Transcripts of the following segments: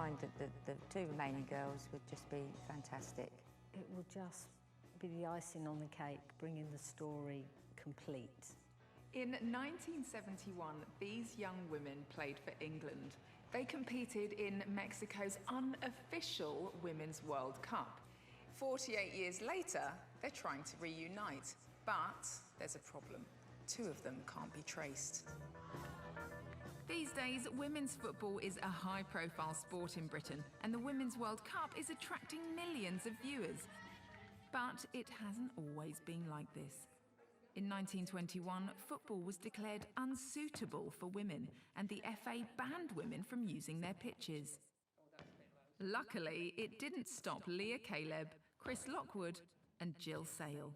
find that the two remaining girls would just be fantastic. It will just be the icing on the cake, bringing the story complete. In 1971, these young women played for England. They competed in Mexico's unofficial Women's World Cup. 48 years later, they're trying to reunite. But there's a problem. Two of them can't be traced. These days, women's football is a high-profile sport in Britain, and the Women's World Cup is attracting millions of viewers. But it hasn't always been like this. In 1921, football was declared unsuitable for women, and the FA banned women from using their pitches. Luckily, it didn't stop Leah Caleb, Chris Lockwood, and Jill Sale.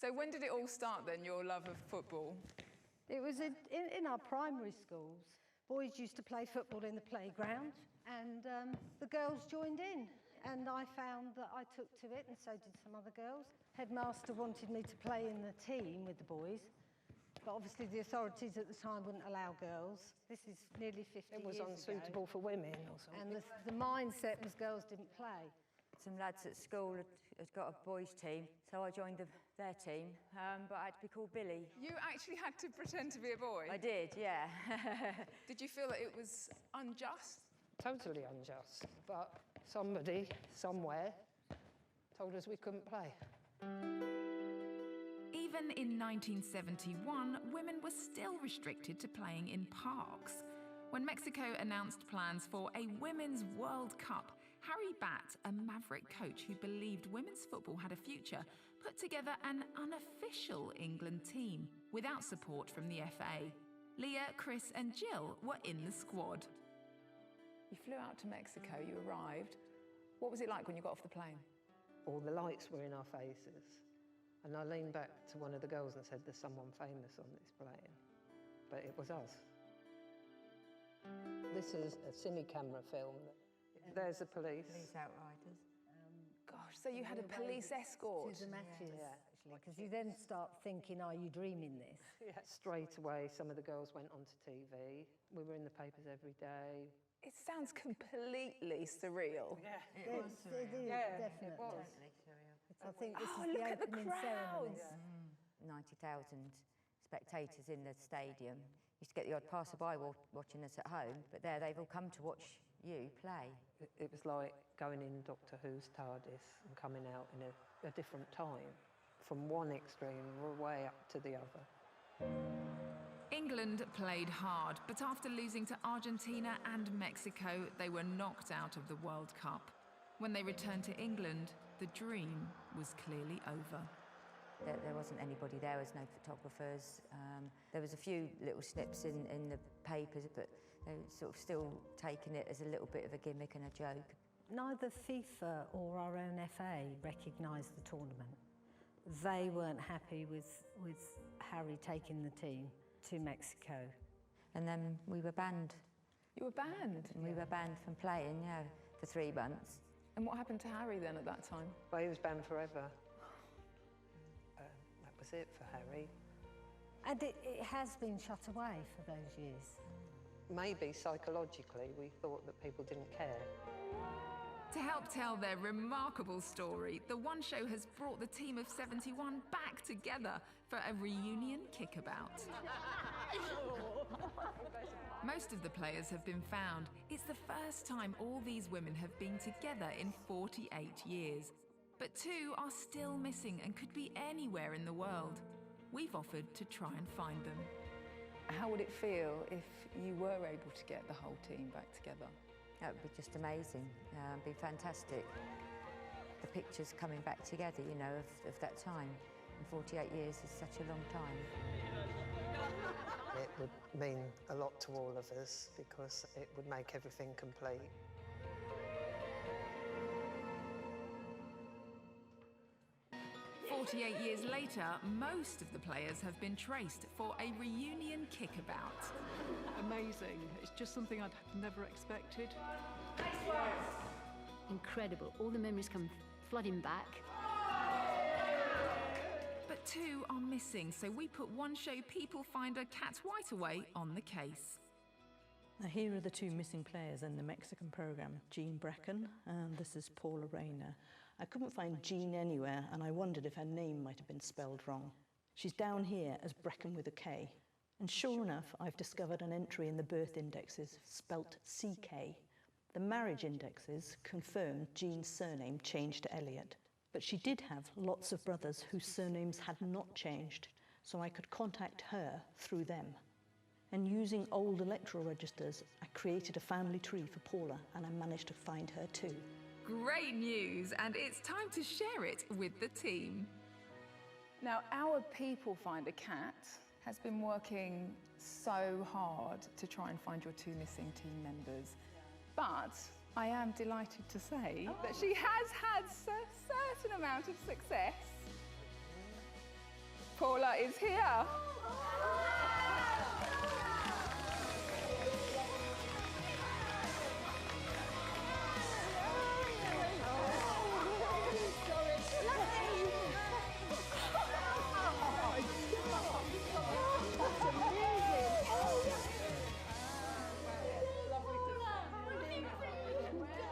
So when did it all start then, your love of football? It was in our primary schools. Boys used to play football in the playground, and the girls joined in. And I found that I took to it, and so did some other girls. Headmaster wanted me to play in the team with the boys, but obviously the authorities at the time wouldn't allow girls. This is nearly 50 years ago. It was unsuitable for women or something. And the mindset was girls didn't play. Some lads at school had got a boys' team, so I joined their team, but I had to be called Billy. You actually had to pretend to be a boy? I did, yeah. Did you feel that it was unjust? Totally unjust, but somebody, somewhere, told us we couldn't play. Even in 1971, women were still restricted to playing in parks. When Mexico announced plans for a Women's World Cup, Harry Batt, a maverick coach who believed women's football had a future, put together an unofficial England team without support from the FA. Leah, Chris and Jill were in the squad. You flew out to Mexico, you arrived. What was it like when you got off the plane? All the lights were in our faces. And I leaned back to one of the girls and said, there's someone famous on this plane. But it was us. This is a cine-camera film. There's the police. Police outriders. Gosh, so you had a police escort? To the matches, actually, because you then start thinking, are you dreaming this? Yeah. Straight away, some of the girls went onto TV. We were in the papers every day. It sounds completely surreal. Yeah, it was surreal. It is, definitely. It was. Totally surreal. I think this is look the at the opening crowds. ceremony. 90,000 spectators in the stadium. Used to get the odd passerby watching us at home, but there they've all come to watch you play. It was like going in Doctor Who's TARDIS and coming out in a different time, from one extreme all the way up to the other. England played hard, but after losing to Argentina and Mexico, they were knocked out of the World Cup. When they returned to England, the dream was clearly over. There wasn't anybody there, there was no photographers. There was a few little snips in the papers, but they were sort of still taking it as a little bit of a gimmick and a joke. Neither FIFA or our own FA recognised the tournament. They weren't happy with Harry taking the team to Mexico. And then we were banned. You were banned? And we were banned from playing, yeah, for 3 months. And what happened to Harry then at that time? Well, he was banned forever. That was it for Harry. And it has been shut away for those years. Maybe psychologically we thought that people didn't care. To help tell their remarkable story, The One Show has brought the team of 71 back together for a reunion kickabout. Most of the players have been found. It's the first time all these women have been together in 48 years. But 2 are still missing and could be anywhere in the world. We've offered to try and find them. How would it feel if you were able to get the whole team back together? That would be just amazing, be fantastic. The pictures coming back together, you know, of that time. And 48 years is such a long time. It would mean a lot to all of us because it would make everything complete. Years later, most of the players have been traced for a reunion kickabout. Amazing. It's just something I'd never expected. Incredible. All the memories come flooding back. But 2 are missing, so we put One Show people finder Kat Whiteaway on the case. Now here are the two missing players in the Mexican programme, Jean Brecken and this is Paula Rayner. I couldn't find Jean anywhere and I wondered if her name might have been spelled wrong. She's down here as Brecken with a K. And sure enough, I've discovered an entry in the birth indexes spelt CK. The marriage indexes confirmed Jean's surname changed to Elliot. But she did have lots of brothers whose surnames had not changed, so I could contact her through them. And using old electoral registers, I created a family tree for Paula and I managed to find her too. Great news, and it's time to share it with the team. Now, our People Finder Cat has been working so hard to try and find your two missing team members. But I am delighted to say that she has had a certain amount of success. Paula is here.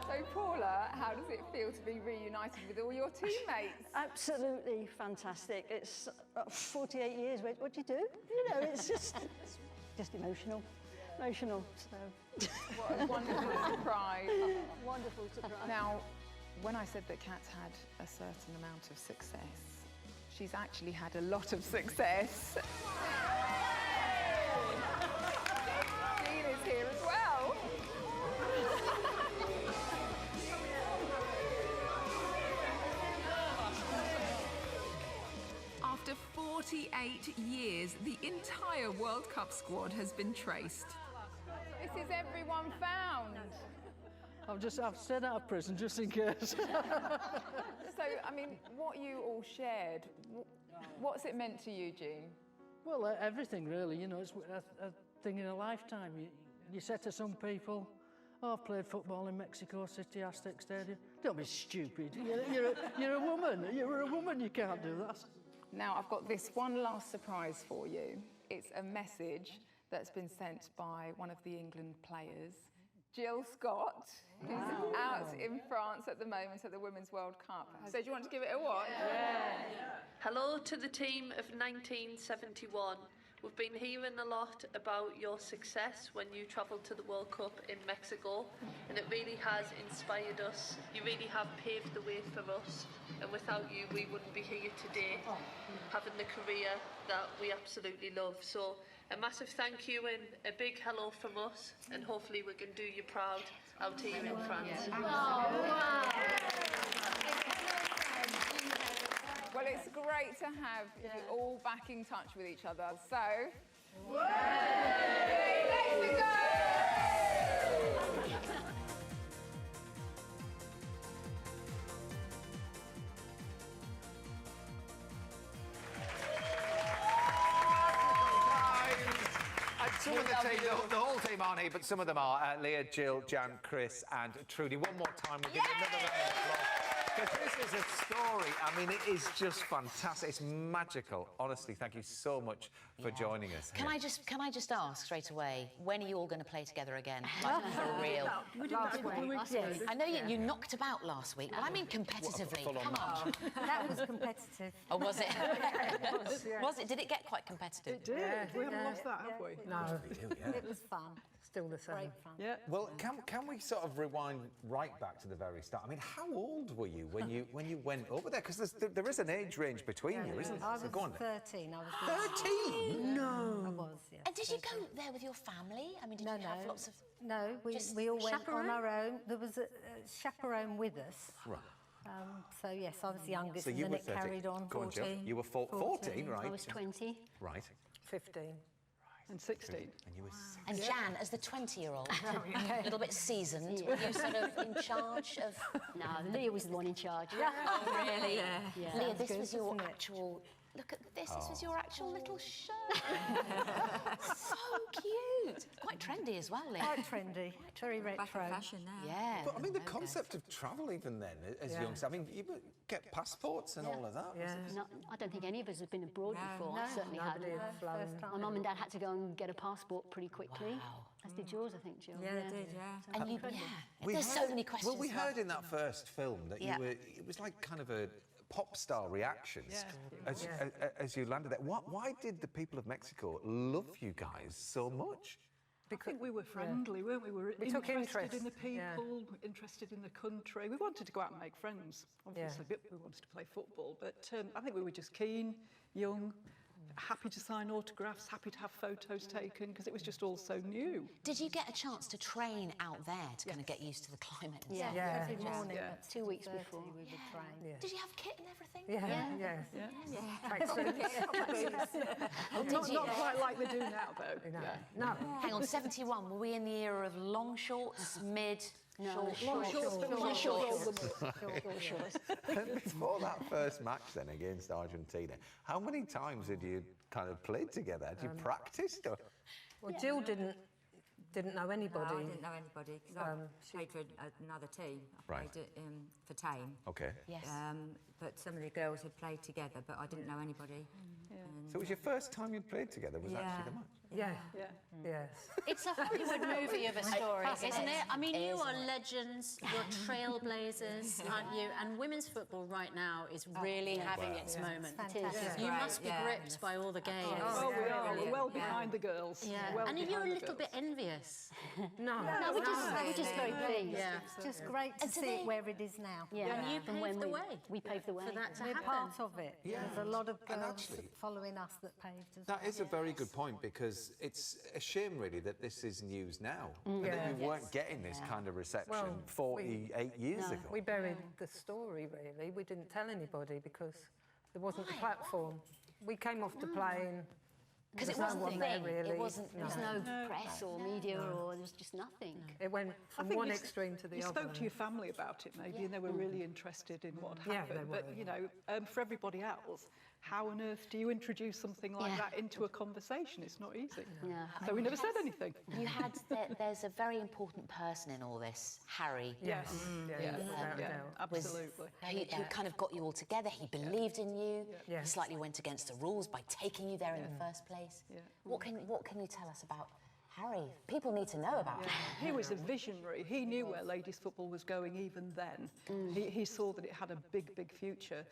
So Paula, how does it feel to be reunited with all your teammates? Absolutely fantastic. It's 48 years. What do you do? You know, it's just emotional. So. What a wonderful surprise. Wonderful surprise. Now, when I said that Kat's had a certain amount of success, she's actually had a lot of success. Jean is here as well. After 48 years, the entire World Cup squad has been traced. This is everyone found. I've stayed out of prison just in case. So, I mean, what you all shared, what's it meant to you, Jean? Well, everything really, you know, it's a thing in a lifetime. You say to some people, oh, I've played football in Mexico City, Aztec Stadium. Don't be stupid. You're a woman. You're a woman, you can't do that. Now, I've got this one last surprise for you. It's a message that's been sent by one of the England players, Jill Scott, who's out in France at the moment at the Women's World Cup. So do you want to give it a watch? Yeah. Hello to the team of 1971. We've been hearing a lot about your success when you travelled to the World Cup in Mexico, and it really has inspired us. You really have paved the way for us, and without you we wouldn't be here today having the career that we absolutely love. So a massive thank you and a big hello from us, and hopefully we can do you proud out here in France. Well, it's great to have you all back in touch with each other. So, let's go! Some of the team, the whole team aren't here, but some of them are. Leah, Jill, Jan, Chris and Trudy. One more time, we'll give you another round of applause. Because this is a story, I mean, it is just fantastic. It's magical. Honestly, thank you so much for joining us. Can I just ask straight away, when are you all going to play together again? Like, for real? I know you knocked about last week, but I mean competitively. Come on. That was competitive. Oh, was it? Was it? Did it get quite competitive? It did. We haven't lost that, have we? No. It was fun. Still the same. Great fun. Yeah. Well, can we sort of rewind right back to the very start? I mean, how old were you when you went over there? Because there is an age range between you, isn't there? I was So go on then. 13. I was 13? No. I was, yeah. And did you go there with your family? I mean, did you have lots of... No, we all went on our own. There was a chaperone with us. Right. So, yes, I was the youngest, So and you then were it 13. carried on. Go on, Jill. 14. You were 14, right? I was 20. Right. 15. And 16. And you were 16. And Jan, as the 20-year-old, a little bit seasoned, were you sort of in charge of... No, Leah was the one in charge. Oh, really? Yeah. Leah, this good, was your isn't it? actual... Look at this, this was your actual little shirt. So cute. Quite trendy. trendy as well, Lee. Quite trendy, very retro. Back in fashion now. Yeah. But I mean, the concept of travel even then, as youngsters, I mean, you get passports and all of that. Yeah. I don't think any of us have been abroad before. I certainly hadn't. My mum and dad had to go and get a passport pretty quickly. Wow. As did yours, I think, Jill. Yeah, they did, yeah. And you, there's so many questions. Well, we heard in that first film that you were, it was like kind of a pop star reactions as you landed there. Why did the people of Mexico love you guys so much? Because I think we were friendly, weren't we? We took interest in the people, interested in the country. We wanted to go out and make friends. Obviously, we wanted to play football, but I think we were just keen, young, happy to sign autographs, happy to have photos taken, because it was just all so new. Did you get a chance to train out there to kind of get used to the climate? And stuff? Every morning, 2 weeks before. we would train. Did you have kit and everything? Not quite like they do now, though. No. Hang on, 71, were we in the era of long shorts, mid... No, shorts. Before that first match then against Argentina, how many times had you kind of played together? Had you practiced? Or? Well, Jill didn't know anybody. No, I didn't know anybody because I played for another team. I played for Tame. Okay. Yes. But some of the girls had played together, but I didn't know anybody. So it was your first time you'd played together, was actually the match? Yes. It's a Hollywood movie of a story, isn't it? I mean, you are legends, you're trailblazers, aren't you? And women's football right now is really having its moment. You must be gripped by all the games. Oh, we are. We're well behind the girls. Yeah. And you're a little bit envious. No, we're just very pleased. It's just great to see it where it is now. And you paved the way. We paved the way. For that to We're happen. part of it. There's a lot of girls actually, following us that paved as well. That is a very good point, because it's a shame, really, that this is news now. And that you weren't getting this kind of reception 48 years ago. We buried the story, really. We didn't tell anybody because there wasn't a platform. We came off the plane. Because it wasn't a thing. Really. It wasn't. There was no press or media or there was just nothing. It went from one extreme to the other. You spoke to your family about it, maybe, and they were really interested in what happened. But, you know, for everybody else, how on earth do you introduce something like that into a conversation? It's not easy. So we never said anything. You had... there's a very important person in all this, Harry. Yes. Absolutely. Who kind of got you all together. He believed in you. He slightly went against the rules by taking you there in the first place. What can you tell us about Harry? People need to know about him. He was a visionary. He knew where ladies' football was going even then. He saw that it had a big, big future.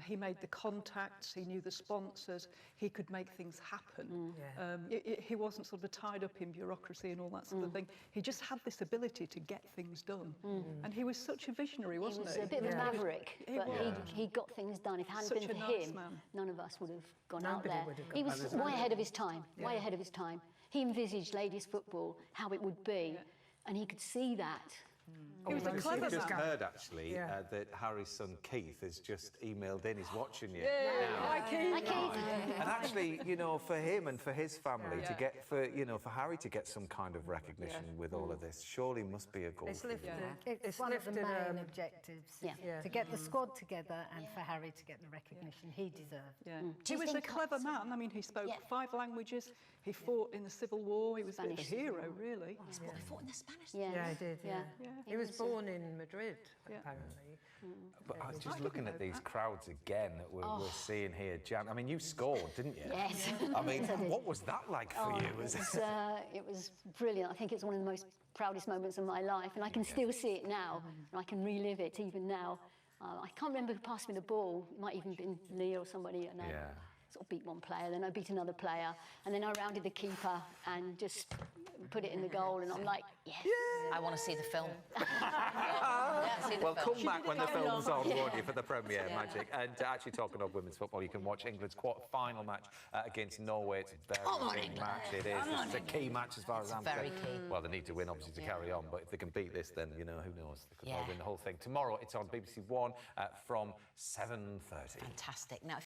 He made the contacts, he knew the sponsors, he could make things happen. He wasn't sort of tied up in bureaucracy and all that sort of thing. He just had this ability to get things done. And he was such a visionary, wasn't he? He was a bit of a maverick, but he got things done. If it hadn't been for him, none of us would have gone out there. He was way ahead of his time, way ahead of his time. He envisaged ladies' football, how it would be, and he could see that. He was a clever man. I've just heard, actually, that Harry's son Keith has just emailed in. He's watching you now. Hi, Keith. Hi, Keith. And actually, you know, for him and for his family to get, for Harry to get some kind of recognition with all of this, surely must be a goal. It's one of the main objectives. To get the squad together and for Harry to get the recognition he deserved. He was a clever man. I mean, he spoke 5 languages. He fought in the Civil War. He was a hero, really. He fought in the Spanish. Yeah, he did. He was born in Madrid, apparently. But I was just looking at these crowds again that we're seeing here, Jan. I mean, you scored, didn't you? Yes. I mean, what was that like for you? It was brilliant. I think it's one of the most proudest moments of my life, and I can still see it now, and I can relive it even now. I can't remember who passed me the ball. It might even been Lee or somebody. And I sort of beat one player, then I beat another player, and then I rounded the keeper and just put it in the goal, and I'm like, yes. I want to see the film. Well, come back when the film's on, won't you, for the premiere, Magic. And actually, talking of women's football, you can watch England's quarter-final match against Norway. It's a very big match. It is. It's a key match as far as I'm concerned. Very key. Well, they need to win, obviously, to carry on. But if they can beat this, then, you know, who knows? They could well win the whole thing. Tomorrow, it's on BBC One from 7:30. Fantastic. Now,